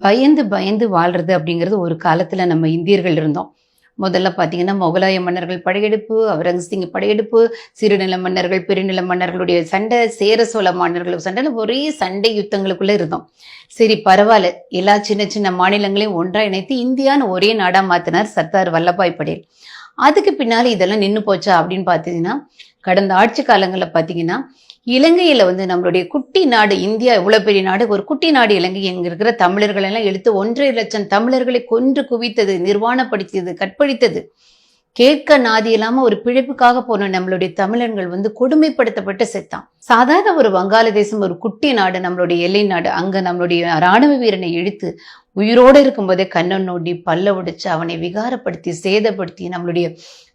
பயந்து பயந்து வாழ்றது அப்படிங்கிறது ஒரு காலத்துல நம்ம இந்தியர்கள் இருந்தோம். முதல்ல பார்த்தீங்கன்னா, முகலாய மன்னர்கள் படையெடுப்பு, அவுரங்கசீப் படையெடுப்பு, சிறுநில மன்னர்கள், பெருநில மன்னர்களுடைய சண்டை, சேர சோழ மன்னர்கள் சண்டைன்னு ஒரே சண்டை யுத்தங்களுக்குள்ள இருந்தோம். சரி பரவாயில்ல, எல்லா சின்ன சின்ன மாநிலங்களையும் ஒன்றா இணைத்து இந்தியான்னு ஒரே நாடா மாத்தினார் சர்தார் வல்லபாய் படேல். அதுக்கு பின்னால இதெல்லாம் நின்று போச்சா அப்படின்னு பார்த்தீங்கன்னா, கடந்த ஆட்சி காலங்களில் பார்த்தீங்கன்னா, இலங்கையில நம்மளுடைய குட்டி நாடு இந்தியா இவ்வளவு பெரிய நாடு, ஒரு குட்டி நாடு இலங்கை, இங்க இருக்கிற தமிழர்கள் எல்லாம் எடுத்து 1.5 லட்சம் தமிழர்களை கொன்று குவித்தது, நிர்வாணப்படுத்தியது, கற்பழித்தது. கேட்க நாதி இல்லாம ஒரு பிழைப்புக்காக போன நம்மளுடைய தமிழர்கள் கொடுமைப்படுத்தப்பட்டு செத்தான். சாதாரண ஒரு வங்காளதேசம், ஒரு குட்டி நாடு, நம்மளுடைய எல்லை நாடு, அங்க நம்மளுடைய ராணுவ வீரனை இழுத்து உயிரோடு இருக்கும்போதே கண்ணை நோண்டி பல்ல உடைச்சு அவனை விகாரப்படுத்தி சேதப்படுத்தி நம்மளுடைய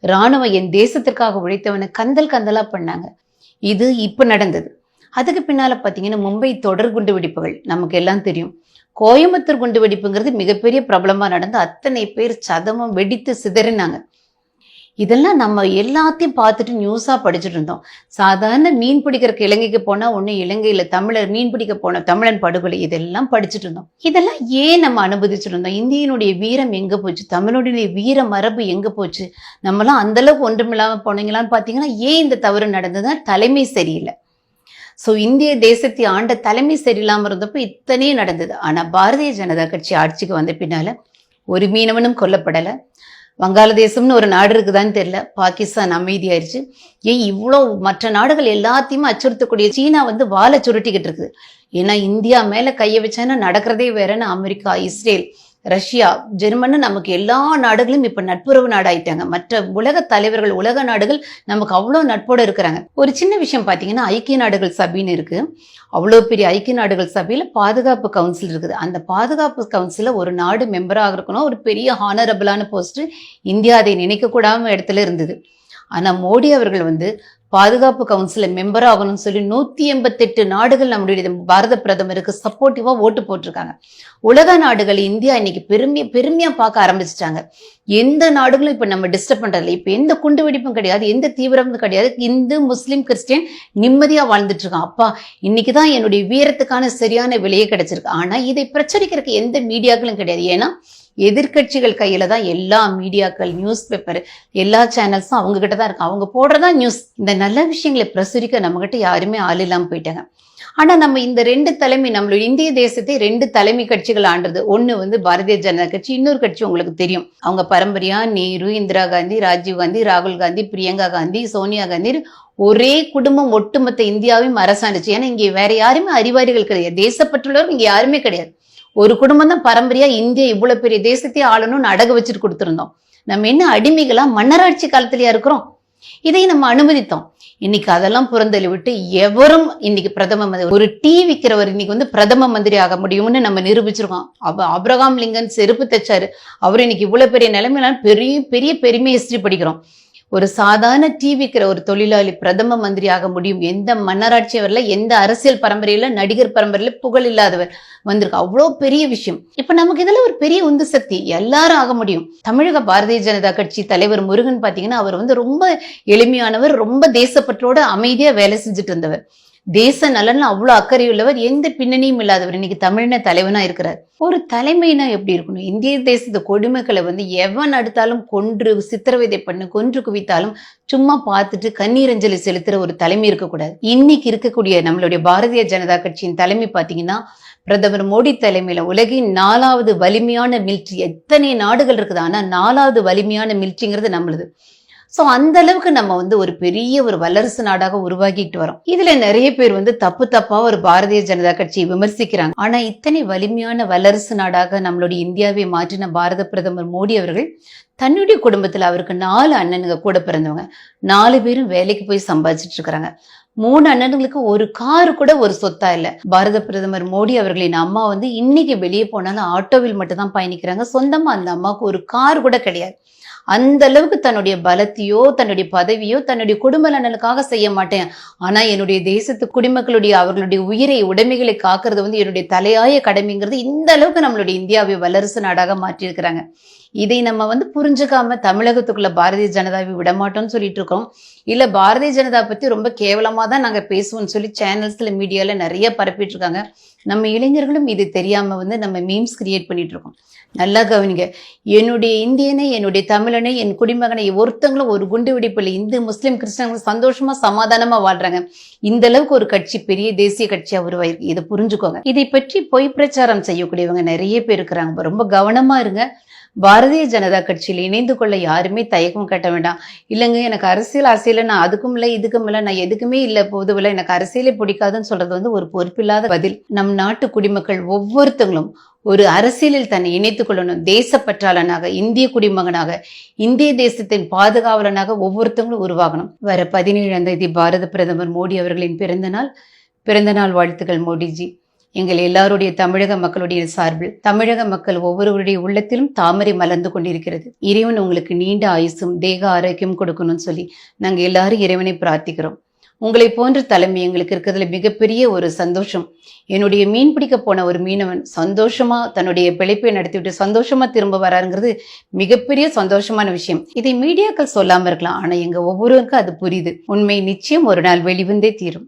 ராணுவம் என் தேசத்திற்காக உழைத்தவனை கந்தல் கந்தலா பண்ணாங்க. இது இப்ப நடந்தது. அதுக்கு பின்னால பாத்தீங்கன்னா, மும்பை தொடர் குண்டு வெடிப்புகள் நமக்கு எல்லாம் தெரியும். கோயம்புத்தூர் குண்டு வெடிப்புங்கிறது மிகப்பெரிய பிரபலமா நடந்து அத்தனை பேர் சதமும் வெடித்து சிதறினாங்க. இதெல்லாம் நம்ம எல்லாத்தையும் பார்த்துட்டு நியூஸா படிச்சுட்டு இருந்தோம். சாதாரண மீன் பிடிக்கிறதுக்கு இலங்கைக்கு போனா ஒண்ணு இலங்கையில தமிழர் மீன் பிடிக்க போன தமிழன் படுகொலை, இதெல்லாம் படிச்சுட்டு இருந்தோம். இதெல்லாம் ஏன் நம்ம அனுமதிச்சுட்டு இருந்தோம்? இந்தியனுடைய வீரம் எங்க போச்சு? தமிழுடைய வீர மரபு எங்க போச்சு? நம்மளாம் அந்த அளவுக்கு ஒன்றுமில்லாம போனீங்களான்னு பாத்தீங்கன்னா, ஏன் இந்த தவறு நடந்ததுன்னா தலைமை சரியில்லை. சோ இந்திய தேசத்தை ஆண்ட தலைமை சரியில்லாம இருந்தப்போ இத்தனையும் நடந்தது. ஆனா பாரதிய ஜனதா கட்சி ஆட்சிக்கு வந்த பின்னால ஒரு மீனவனும் கொல்லப்படலை. வங்காளதேசம்னு ஒரு நாடு இருக்குதான்னு தெரியல, பாகிஸ்தான் அமைதியாயிருச்சு. ஏன் இவ்வளோ மற்ற நாடுகள் எல்லாத்தையுமே அச்சுறுத்தக்கூடிய சீனா வாழை சுருட்டிக்கிட்டு இருக்குது. ஏன்னா இந்தியா மேல கைய வச்சானா நடக்கிறதே வேறன்னு அமெரிக்கா, இஸ்ரேல், ரஷ்யா, ஜெர்மனி நமக்கு எல்லா நாடுகளும் இப்ப நட்புறவு நாடாயிட்டாங்க. மற்ற உலக தலைவர்கள், உலக நாடுகள் நமக்கு அவ்வளவு நட்போட இருக்கிறாங்க. ஒரு சின்ன விஷயம் பாத்தீங்கன்னா, ஐக்கிய நாடுகள் சபைன்னு இருக்கு. அவ்வளவு பெரிய ஐக்கிய நாடுகள் சபையில பாதுகாப்பு கவுன்சில் இருக்குது. அந்த பாதுகாப்பு கவுன்சில ஒரு நாடு மெம்பராக இருக்கணும், ஒரு பெரிய ஹானரபிளான போஸ்ட். இந்தியா அதை நினைக்க கூடாம இடத்துல இருந்தது. ஆனா மோடி அவர்கள் பாதுகாப்பு கவுன்சில மெம்பர் ஆகணும்னு சொல்லி 188 நாடுகள் நம்மளுடைய பாரத பிரதமருக்கு சப்போர்ட்டிவா ஓட்டு போட்டிருக்காங்க. உலக நாடுகள் இந்தியா இன்னைக்கு பெருமையா பார்க்க ஆரம்பிச்சிட்டாங்க. எந்த நாடுகளும் இப்ப நம்ம டிஸ்டர்ப் பண்றதில்லை. இப்ப எந்த குண்டு வெடிப்பும் கிடையாது, எந்த தீவிரமும் கிடையாது. இந்து, முஸ்லிம், கிறிஸ்டியன் நிம்மதியா வாழ்ந்துட்டு இருக்கான். அப்பா, இன்னைக்குதான் என்னுடைய வீரத்துக்கான சரியான விலையே கிடைச்சிருக்கு. ஆனா இதை பிரச்சரிக்கிறதுக்கு எந்த மீடியாக்களும் கிடையாது. ஏன்னா எதிர்கட்சிகள் கையில தான் எல்லா மீடியாக்கள், நியூஸ் பேப்பர், எல்லா சேனல்ஸும் அவங்க கிட்ட தான் இருக்கு. அவங்க போடுறதா நியூஸ். இந்த நல்ல விஷயங்களை பிரசுரிக்க நம்ம கிட்ட யாருமே ஆள் இல்லாம போயிட்டாங்க. ஆனா நம்ம இந்த 2 தலைமை, நம்மளுடைய இந்திய தேசத்தை 2 தலைமை கட்சிகள் ஆண்டது. ஒண்ணு பாரதிய ஜனதா கட்சி, இன்னொரு கட்சி உங்களுக்கு தெரியும். அவங்க பரம்பரையா நேரு, இந்திரா காந்தி, ராஜீவ் காந்தி, ராகுல் காந்தி, பிரியங்கா காந்தி, சோனியா காந்தி, ஒரே குடும்பம் ஒட்டுமொத்த இந்தியாவையும் அரசாண்டுச்சு. ஏன்னா இங்க வேற யாருமே அறிவாளிகள் கிடையாது, தேசப்பற்றுள்ளவர்கள் இங்க யாருமே கிடையாது. ஒரு குடும்பம் தான் பரம்பரையா இந்தியா இவ்வளவு பெரிய தேசத்தை ஆளணும்னு அடகு வச்சுட்டு கொடுத்திருந்தோம். நம்ம என்ன அடிமைகளா மன்னராட்சி காலத்திலயா இருக்கிறோம்? இதை நம்ம அனுமதித்தோம். இன்னைக்கு அதெல்லாம் புறந்தள்ளி விட்டு எவரும் இன்னைக்கு பிரதம மந்திரி, ஒரு டீ விற்கிறவர் இன்னைக்கு பிரதம மந்திரி ஆக முடியும்னு நம்ம நிரூபிச்சிருக்கோம். ஆபிரகாம் லிங்கன் செருப்பு தைச்சாரு, அவர் இன்னைக்கு இவ்வளவு பெரிய நிலைமையில பெரிய பெரிய பெருமை ஹிஸ்டரி படிக்கிறோம். ஒரு சாதாரண டீ விற்கிற ஒரு தொழிலாளி பிரதம மந்திரி ஆக முடியும். எந்த மன்னராட்சி வரல, எந்த அரசியல் பரம்பரையில, நடிகர் பரம்பரையில புகழ் இல்லாதவர் வந்திருக்கு. அவ்வளோ பெரிய விஷயம். இப்ப நமக்கு இதெல்லாம் ஒரு பெரிய உந்து சக்தி, எல்லாரும் ஆக முடியும். தமிழக பாரதிய ஜனதா கட்சி தலைவர் முருகன் பாத்தீங்கன்னா, அவர் ரொம்ப எளிமையானவர், ரொம்ப தேசப்பற்றோட அமைதியா வேலை செஞ்சுட்டு இருந்தவர். தேச நலன்ல அவ்வளவு அக்கறை உள்ளவர், எந்த பின்னணியும் இல்லாதவர் இன்னைக்கு தமிழ்ன தலைவனா இருக்கிறார். ஒரு தலைமைனா எப்படி இருக்கணும்? இந்திய தேசத்து கொடுமைகளை எவன் அடுத்தாலும் கொன்று சித்திரவதை பண்ணு, கொன்று குவித்தாலும் சும்மா பார்த்துட்டு கண்ணீரஞ்சலி செலுத்துற ஒரு தலைமை இருக்கக்கூடாது. இன்னைக்கு இருக்கக்கூடிய நம்மளுடைய பாரதிய ஜனதா கட்சியின் தலைமை பாத்தீங்கன்னா, பிரதமர் மோடி தலைமையில உலகின் 4வது வலிமையான மிலிட்ரி. எத்தனை நாடுகள் இருக்குது, ஆனா 4வது வலிமையான மிலிட்ரிங்கிறது நம்மளுது. சோ அந்த அளவுக்கு நம்ம ஒரு பெரிய ஒரு வல்லரசு நாடாக உருவாக்கிட்டு வரோம். இதுல நிறைய பேர் தப்பு தப்பா ஒரு பாரதிய ஜனதா கட்சியை விமர்சிக்கிறாங்க. ஆனா இத்தனை வலிமையான வல்லரசு நாடாக நம்மளுடைய இந்தியாவை மாற்றின பாரத பிரதமர் மோடி அவர்கள் தன்னுடைய குடும்பத்துல, அவருக்கு 4 அண்ணனுங்க கூட பிறந்தவங்க, 4 பேரும் வேலைக்கு போய் சம்பாதிச்சிட்டு இருக்கிறாங்க. 3 அண்ணனுங்களுக்கு ஒரு காரு கூட ஒரு சொத்தா இல்ல. பாரத பிரதமர் மோடி அவர்களின் அம்மா இன்னைக்கு வெளியே போனாலும் ஆட்டோவில் மட்டும் தான் பயணிக்கிறாங்க. சொந்தமா அந்த அம்மாவுக்கு ஒரு கார் கூட கிடையாது. அந்த அளவுக்கு தன்னுடைய பலத்தையோ, தன்னுடைய பதவியோ, தன்னுடைய குடும்ப நலனுக்காக செய்ய மாட்டேன், ஆனா என்னுடைய தேசத்து குடிமக்களுடைய அவர்களுடைய உயிரை, உடைமைகளை காக்கிறது என்னுடைய தலையாய கடமைங்கிறது. இந்த அளவுக்கு நம்மளுடைய இந்தியாவை வல்லரசு நாடாக மாற்றியிருக்கிறாங்க. இதை நம்ம புரிஞ்சுக்காம தமிழகத்துக்குள்ள பாரதிய ஜனதாவை விடமாட்டோம்னு சொல்லிட்டு இருக்கோம். இல்ல பாரதிய ஜனதா பத்தி ரொம்ப கேவலமா தான் நாங்க பேசுவோம்னு சொல்லி சேனல்ஸ்ல மீடியால நிறைய பரப்பிட்டு இருக்காங்க. நம்ம இளைஞர்களும் இது தெரியாம நம்ம மீம்ஸ் கிரியேட் பண்ணிட்டு இருக்கோம். நல்லா கவனிங்க. என்னுடைய இந்தியனை, என்னுடைய தமிழனை, என் குடிமகனை ஒருத்தங்களும் ஒரு குண்டு வெடிப்பில் இந்து முஸ்லிம் கிறிஸ்தவங்களும் சந்தோஷமா சமாதானமா வாழ்றாங்க. இந்த அளவுக்கு ஒரு கட்சி பெரிய தேசிய கட்சியா உருவாயிருக்கு. இதை புரிஞ்சுக்கோங்க. இதை பற்றி பொய் பிரச்சாரம் செய்யக்கூடியவங்க நிறைய பேர் இருக்கிறாங்க. ரொம்ப கவனமா இருங்க. பாரதிய ஜனதா கட்சியில் இணைந்து கொள்ள யாருமே தயக்கம் கட்ட வேண்டாம். இல்லைங்க எனக்கு அரசியல் நான் அதுக்கும் இல்லை இதுக்கும் இல்லை, நான் எதுக்குமே இல்லை பொதுவில் எனக்கு அரசியலே பிடிக்காதுன்னு சொல்றது ஒரு பொறுப்பில்லாத பதில். நம் நாட்டு குடிமக்கள் ஒவ்வொருத்தங்களும் ஒரு அரசியலில் தன்னை இணைத்துக் கொள்ளணும். தேசப்பற்றாளனாக, இந்திய குடிமகனாக, இந்திய தேசத்தின் பாதுகாவலனாக ஒவ்வொருத்தங்களும் உருவாகணும். வர 17ஆம் தேதி பாரத பிரதமர் மோடி அவர்களின் பிறந்தநாள் வாழ்த்துக்கள் மோடிஜி. எங்கள் எல்லாருடைய தமிழக மக்களுடைய சார்பில் தமிழக மக்கள் ஒவ்வொருவருடைய உள்ளத்திலும் தாமரை மலர்ந்து கொண்டிருக்கிறது. இறைவன் உங்களுக்கு நீண்ட ஆயுசும் தேக ஆரோக்கியம் கொடுக்கணும்னு சொல்லி நாங்க எல்லாரும் இறைவனை பிரார்த்திக்கிறோம். உங்களை போன்ற தலைமை எங்களுக்கு இருக்கிறதுல மிகப்பெரிய ஒரு சந்தோஷம். என்னுடைய மீன் பிடிக்க போன ஒரு மீனவன் சந்தோஷமா தன்னுடைய பிழைப்பை நடத்திவிட்டு சந்தோஷமா திரும்ப வராருங்கிறது மிகப்பெரிய சந்தோஷமான விஷயம். இதை மீடியாக்கள் சொல்லாம இருக்கலாம், ஆனா எங்க ஒவ்வொருவருக்கும் அது புரியுது. உண்மை நிச்சயம் ஒரு நாள் வெளிவந்தே தீரும்.